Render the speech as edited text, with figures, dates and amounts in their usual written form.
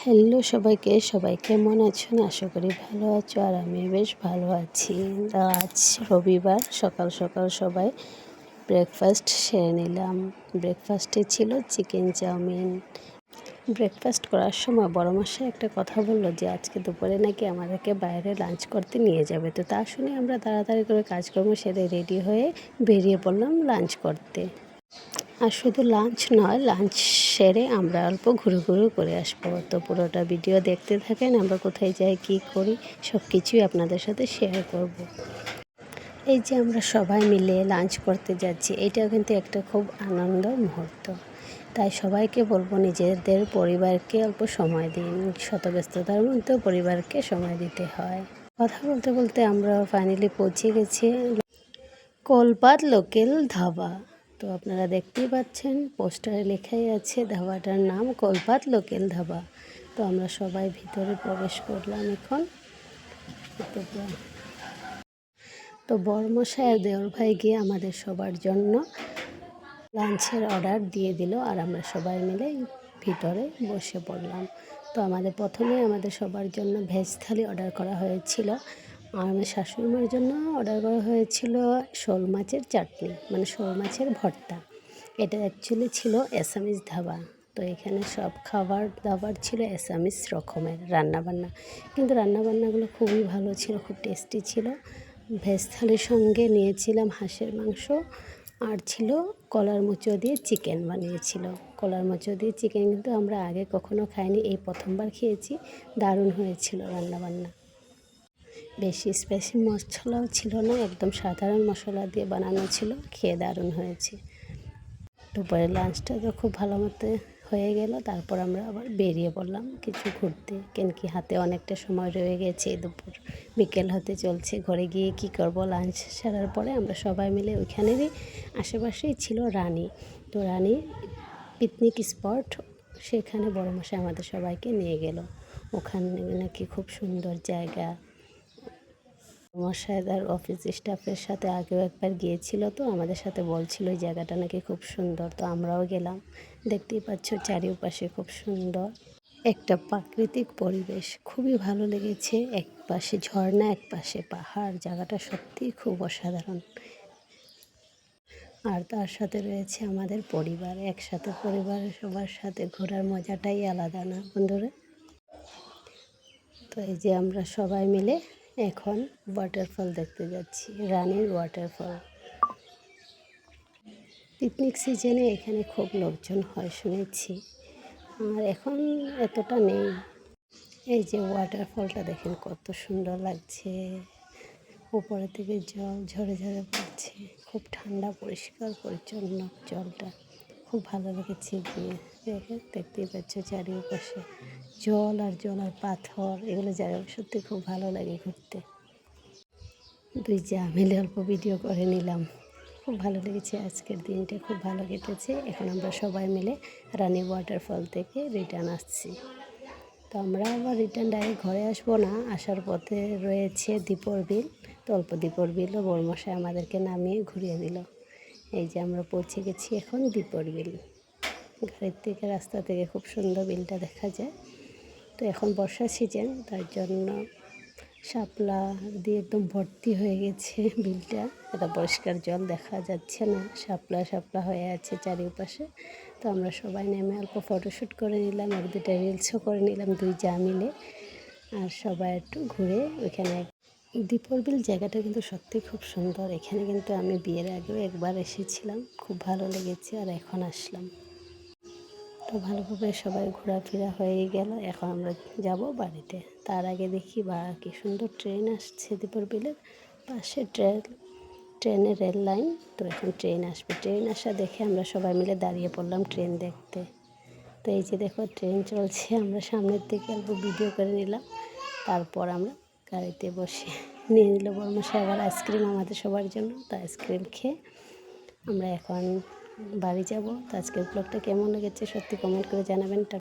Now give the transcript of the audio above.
Hello সবাইকে, সবাই কেমন আছেন? আশা করি ভালো আছো আর আমি বেশ ভালো আছি। আজ রবিবার সকাল সকাল সবাই ব্রেকফাস্ট সেরে নিলাম। ব্রেকফাস্টে ছিল চিকেন চাউমিন। ব্রেকফাস্ট করার সময় বড়মশাই একটা কথা বলল যে আজকে দুপুরে নাকি আমাদেরকে বাইরে লাঞ্চ করতে নিয়ে যাবে। তো তা শুনে আমরা তাড়াতাড়ি করে কাজকর্ম সেরে রেডি হয়ে বেরিয়ে পড়লাম লাঞ্চ করতে। আর শুধু লাঞ্চ নয়, লাঞ্চ সেরে আমরা অল্প ঘুরু করে আসবো। তো পুরোটা ভিডিও দেখতে থাকেন, আমরা কোথায় যাই কী করি সব কিছুই আপনাদের সাথে শেয়ার করব। এই যে আমরা সবাই মিলে লাঞ্চ করতে যাচ্ছি, এটাও কিন্তু একটা খুব আনন্দ মুহূর্ত। তাই সবাইকে বলবো নিজেদের পরিবারকে অল্প সময় দিন। শত ব্যস্ততার মধ্যেও পরিবারকে সময় দিতে হয়। কথা বলতে বলতে আমরা ফাইনালি পৌঁছে গেছি কলপাত লোকাল ধাবা। তো আপনারা দেখতেই পাচ্ছেন পোস্টারে লেখাই আছে ধাবাটার নাম কলপাত লোকাল ধাবা। তো আমরা সবাই ভিতরে প্রবেশ করলাম এখন। তো বরমশাই আর দেওর ভাই গিয়ে আমাদের সবার জন্য লাঞ্চের অর্ডার দিয়ে দিল আর আমরা সবাই মিলে ভিতরে বসে পড়লাম। তো প্রথমে আমাদের সবার জন্য ভেজ থালি অর্ডার করা হয়েছিল। আর আমার শাশুড়িমার জন্য অর্ডার করা হয়েছিল শোল মাছের চাটনি, মানে শোল মাছের ভর্তা। এটা অ্যাকচুয়ালি ছিল অ্যাসামিস ধাবা। তো এখানে সব খাবার দাবার ছিল অ্যাসামিস রকমের রান্নাবান্না, কিন্তু রান্নাবান্নাগুলো খুবই ভালো ছিল, খুব টেস্টি ছিল। ভেজ থালির সঙ্গে নিয়েছিলাম হাঁসের মাংস, আর ছিল কলার মুচো দিয়ে চিকেন বানিয়েছিল। কলার মুচো দিয়ে চিকেন কিন্তু আমরা আগে কখনো খাইনি, এই প্রথমবার খেয়েছি। দারুণ হয়েছিল রান্নাবান্না। বেশি স্পেশাল মশলাও ছিল না, একদম সাধারণ মশলা দিয়ে বানানো ছিল, খেয়ে দারুণ হয়েছে। দুপুরের লাঞ্চটা তো খুব ভালো মতো হয়ে গেল। তারপর আমরা আবার বেরিয়ে পড়লাম কিছু ঘুরতে, কেন কি হাতে অনেকটা সময় রয়ে গেছে, দুপুর বিকেল হতে চলছে। ঘরে গিয়ে কি করব, লাঞ্চ সারার পরে আমরা সবাই মিলে ওইখানেরই আশেপাশেই ছিল রানী। তো রানী পিকনিক স্পট, সেখানে বড়মশাই আমাদের সবাইকে নিয়ে গেল। ওখানে নাকি খুব সুন্দর জায়গা। মশাইদার অফিস স্টাফের সাথে আগেও একবার গিয়েছিল, তো আমাদের সাথে বলছিল এই জায়গাটা নাকি খুব সুন্দর। তো আমরাও গেলাম। দেখতেই পাচ্ছ চারিপাশে খুব সুন্দর একটা প্রাকৃতিক পরিবেশ, খুবই ভালো লেগেছে। এক পাশে ঝর্ণা, এক পাশে পাহাড়, জায়গাটা সত্যিই খুব অসাধারণ। আর তার সাথে রয়েছে আমাদের পরিবার, একসাথে পরিবারের সবার সাথে ঘোরার মজাটাই আলাদা, না বন্ধুরা? তো এই যে আমরা সবাই মিলে এখন ওয়াটারফল দেখতে যাচ্ছি, রানীর ওয়াটারফল। পিকনিক সিজনে এখানে খুব লোকজন হয় শুনেছি, আর এখন এতটা নেই। এই যে ওয়াটারফলটা দেখেন কত সুন্দর লাগছে, উপরে থেকে জল ঝরে ঝরে পড়ছে, খুব ঠান্ডা পরিষ্কার পরিচ্ছন্ন জলটা, খুব ভালো লেগেছে গিয়ে। দেখতেই পাচ্ছ চারিপাশে জল আর জল আর পাথর, এগুলো জায়গা সত্যি খুব ভালো লাগে ঘুরতে। দুই যা মিলে অল্প ভিডিও করে নিলাম, খুব ভালো লেগেছে। আজকের দিনটা খুব ভালো কেটেছে। এখন আমরা সবাই মিলে রানী ওয়াটারফল থেকে রিটার্ন আসছি। তো আমরা আবার রিটার্ন ডাইরেক্ট ঘরে আসবো না, আসার পথে রয়েছে দীপর বিল। তো অল্প দীপর বিলও বড়মশাই আমাদেরকে নামিয়ে ঘুরিয়ে দিল। এই যে আমরা পৌঁছে গেছি এখন দীপর বিল। গাড়ির থেকে, রাস্তা থেকে খুব সুন্দর বিলটা দেখা যায়। তো এখন বর্ষার সিজন, তার জন্য শাপলা দিয়ে একদম ভর্তি হয়ে গেছে বিলটা। এটা পরিষ্কার জল দেখা যাচ্ছে না, শাপলা শাপলা হয়ে আছে চারিপাশে। তো আমরা সবাই নেমে অল্প ফটোশ্যুট করে নিলাম, এক দুটা রিলসও করে নিলাম দুই যা মিলে। আর সবাই একটু ঘুরে ওইখানে। দীপর বিল জায়গাটা কিন্তু সত্যি খুব সুন্দর। এখানে কিন্তু আমি বিয়ের আগেও একবার এসেছিলাম, খুব ভালো লেগেছে, আর এখন আসলাম। তো ভালোভাবে সবাই ঘোরাফেরা হয়ে গেল, এখন আমরা যাব বাড়িতে। তার আগে দেখি কি সুন্দর ট্রেন আসছে দীপর বিলের পাশে, ট্রেনের রেল লাইন। তো এখন ট্রেন আসবে, ট্রেন আসা দেখে আমরা সবাই মিলে দাঁড়িয়ে পড়লাম ট্রেন দেখতে। তো এই যে দেখো ট্রেন চলছে, আমরা সামনের দিকে অল্প ভিডিও করে নিলাম। তারপর আমরা গাড়িতে বসে নিয়ে নিল বর্মশাই আবার আইসক্রিম আমাদের সবার জন্য। তো আইসক্রিম খেয়ে আমরা এখন বাড়ি যাব। তো আজকের ব্লগটা কেমন লেগেছে সত্যি কমেন্ট করে জানাবেন।